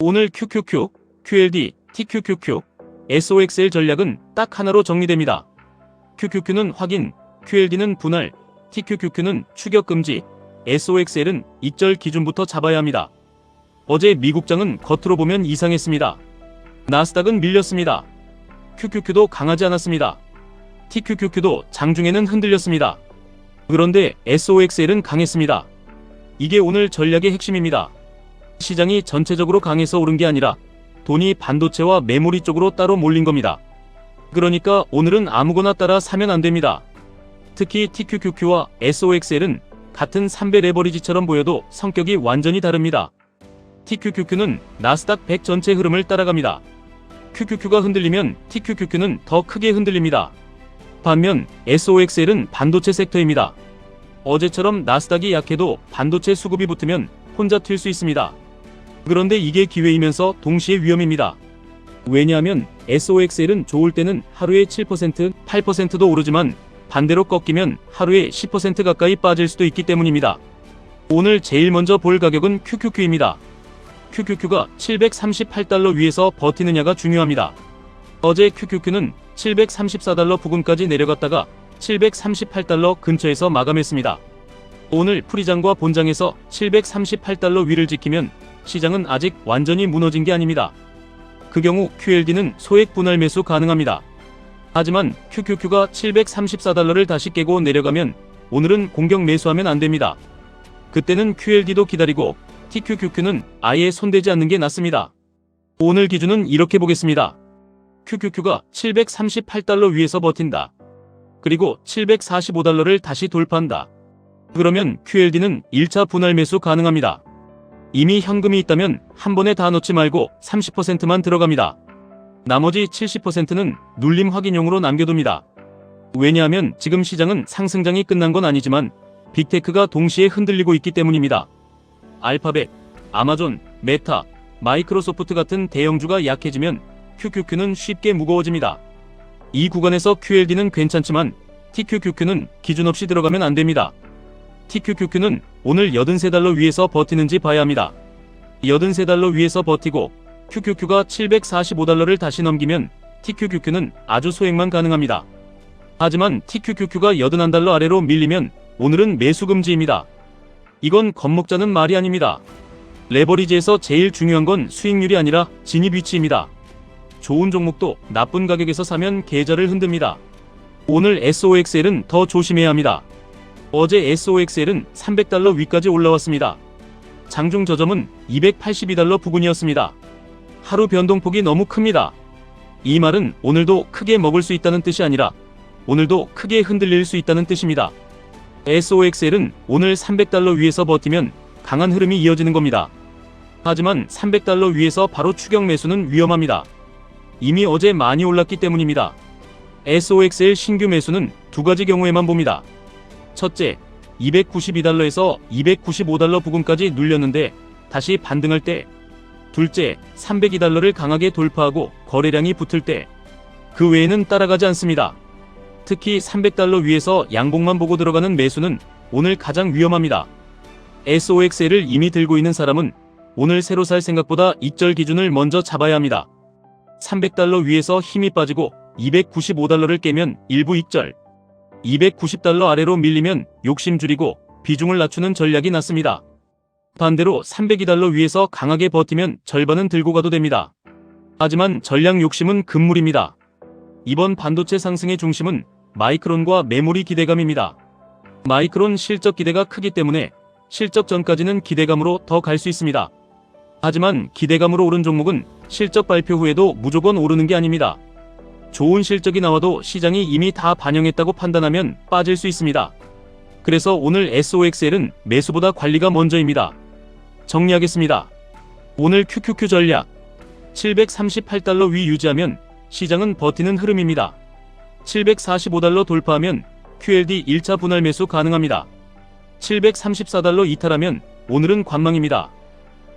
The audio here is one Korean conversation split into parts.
오늘 QQQ, QLD, TQQQ, SOXL 전략은 딱 하나로 정리됩니다. QQQ는 확인, QLD는 분할, TQQQ는 추격 금지, SOXL은 익절 기준부터 잡아야 합니다. 어제 미국장은 겉으로 보면 이상했습니다. 나스닥은 밀렸습니다. QQQ도 강하지 않았습니다. TQQQ도 장중에는 흔들렸습니다. 그런데 SOXL은 강했습니다. 이게 오늘 전략의 핵심입니다. 시장이 전체적으로 강해서 오른 게 아니라 돈이 반도체와 메모리 쪽으로 따로 몰린 겁니다. 그러니까 오늘은 아무거나 따라 사면 안 됩니다. 특히 TQQQ와 SOXL은 같은 3배 레버리지처럼 보여도 성격이 완전히 다릅니다. TQQQ는 나스닥 100 전체 흐름을 따라갑니다. QQQ가 흔들리면 TQQQ는 더 크게 흔들립니다. 반면 SOXL은 반도체 섹터입니다. 어제처럼 나스닥이 약해도 반도체 수급이 붙으면 혼자 튈 수 있습니다. 그런데 이게 기회이면서 동시에 위험입니다. 왜냐하면 SOXL은 좋을 때는 하루에 7%, 8%도 오르지만 반대로 꺾이면 하루에 10% 가까이 빠질 수도 있기 때문입니다. 오늘 제일 먼저 볼 가격은 QQQ입니다. QQQ가 738달러 위에서 버티느냐가 중요합니다. 어제 QQQ는 734달러 부근까지 내려갔다가 738달러 근처에서 마감했습니다. 오늘 프리장과 본장에서 738달러 위를 지키면 시장은 아직 완전히 무너진 게 아닙니다. 그 경우 QLD는 소액 분할 매수 가능합니다. 하지만 QQQ가 734달러를 다시 깨고 내려가면 오늘은 공격 매수하면 안 됩니다. 그때는 QLD도 기다리고 TQQQ는 아예 손대지 않는 게 낫습니다. 오늘 기준은 이렇게 보겠습니다. QQQ가 738달러 위에서 버틴다. 그리고 745달러를 다시 돌파한다. 그러면 QLD는 1차 분할 매수 가능합니다. 이미 현금이 있다면 한 번에 다 넣지 말고 30%만 들어갑니다. 나머지 70%는 눌림 확인용으로 남겨둡니다. 왜냐하면 지금 시장은 상승장이 끝난 건 아니지만 빅테크가 동시에 흔들리고 있기 때문입니다. 알파벳, 아마존, 메타, 마이크로소프트 같은 대형주가 약해지면 QQQ는 쉽게 무거워집니다. 이 구간에서 QLD는 괜찮지만 TQQQ는 기준 없이 들어가면 안 됩니다. TQQQ는 오늘 83달러 위에서 버티는지 봐야 합니다. 83달러 위에서 버티고 QQQ가 745달러를 다시 넘기면 TQQQ는 아주 소액만 가능합니다. 하지만 TQQQ가 81달러 아래로 밀리면 오늘은 매수 금지입니다. 이건 겁먹자는 말이 아닙니다. 레버리지에서 제일 중요한 건 수익률이 아니라 진입 위치입니다. 좋은 종목도 나쁜 가격에서 사면 계좌를 흔듭니다. 오늘 SOXL은 더 조심해야 합니다. 어제 SOXL은 300달러 위까지 올라왔습니다. 장중 저점은 282달러 부근이었습니다. 하루 변동폭이 너무 큽니다. 이 말은 오늘도 크게 먹을 수 있다는 뜻이 아니라 오늘도 크게 흔들릴 수 있다는 뜻입니다. SOXL은 오늘 300달러 위에서 버티면 강한 흐름이 이어지는 겁니다. 하지만 300달러 위에서 바로 추격 매수는 위험합니다. 이미 어제 많이 올랐기 때문입니다. SOXL 신규 매수는 두 가지 경우에만 봅니다. 첫째, 292달러에서 295달러 부근까지 눌렸는데 다시 반등할 때. 둘째, 302달러를 강하게 돌파하고 거래량이 붙을 때. 그 외에는 따라가지 않습니다. 특히 300달러 위에서 양봉만 보고 들어가는 매수는 오늘 가장 위험합니다. SOXL을 이미 들고 있는 사람은 오늘 새로 살 생각보다 익절 기준을 먼저 잡아야 합니다. 300달러 위에서 힘이 빠지고 295달러를 깨면 일부 익절, 290달러 아래로 밀리면 욕심 줄이고 비중을 낮추는 전략이 낫습니다. 반대로 302달러 위에서 강하게 버티면 절반은 들고 가도 됩니다. 하지만 전략 욕심은 금물입니다. 이번 반도체 상승의 중심은 마이크론과 메모리 기대감입니다. 마이크론 실적 기대가 크기 때문에 실적 전까지는 기대감으로 더 갈 수 있습니다. 하지만 기대감으로 오른 종목은 실적 발표 후에도 무조건 오르는 게 아닙니다. 좋은 실적이 나와도 시장이 이미 다 반영했다고 판단하면 빠질 수 있습니다. 그래서 오늘 SOXL은 매수보다 관리가 먼저입니다. 정리하겠습니다. 오늘 QQQ 전략 738달러 위 유지하면 시장은 버티는 흐름입니다. 745달러 돌파하면 QLD 1차 분할 매수 가능합니다. 734달러 이탈하면 오늘은 관망입니다.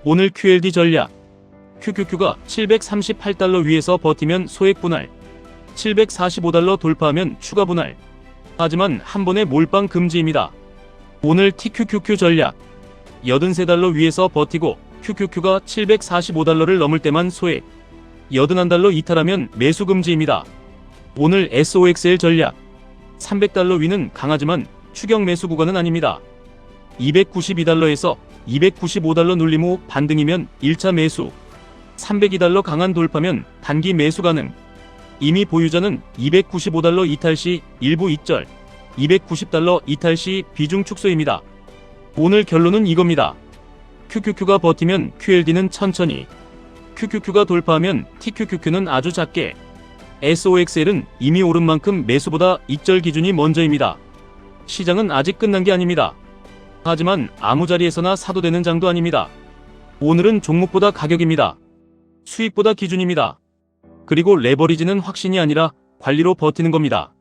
오늘 QLD 전략 QQQ가 738달러 위에서 버티면 소액 분할, 745달러 돌파하면 추가 분할. 하지만 한 번에 몰빵 금지입니다. 오늘 TQQQ 전략 83달러 위에서 버티고 QQQ가 745달러를 넘을 때만 소액, 81달러 이탈하면 매수 금지입니다. 오늘 SOXL 전략. 300달러 위는 강하지만 추격 매수 구간은 아닙니다. 292달러에서 295달러 눌림 후 반등이면 1차 매수, 302달러 강한 돌파면 단기 매수 가능. 이미 보유자는 295달러 이탈 시 일부 익절, 290달러 이탈 시 비중 축소입니다. 오늘 결론은 이겁니다. QQQ가 버티면 QLD는 천천히, QQQ가 돌파하면 TQQQ는 아주 작게, SOXL은 이미 오른 만큼 매수보다 익절 기준이 먼저입니다. 시장은 아직 끝난 게 아닙니다. 하지만 아무 자리에서나 사도 되는 장도 아닙니다. 오늘은 종목보다 가격입니다. 수익보다 기준입니다. 그리고 레버리지는 확신이 아니라 관리로 버티는 겁니다.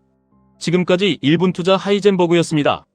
지금까지 1분 투자 하이젠버그였습니다.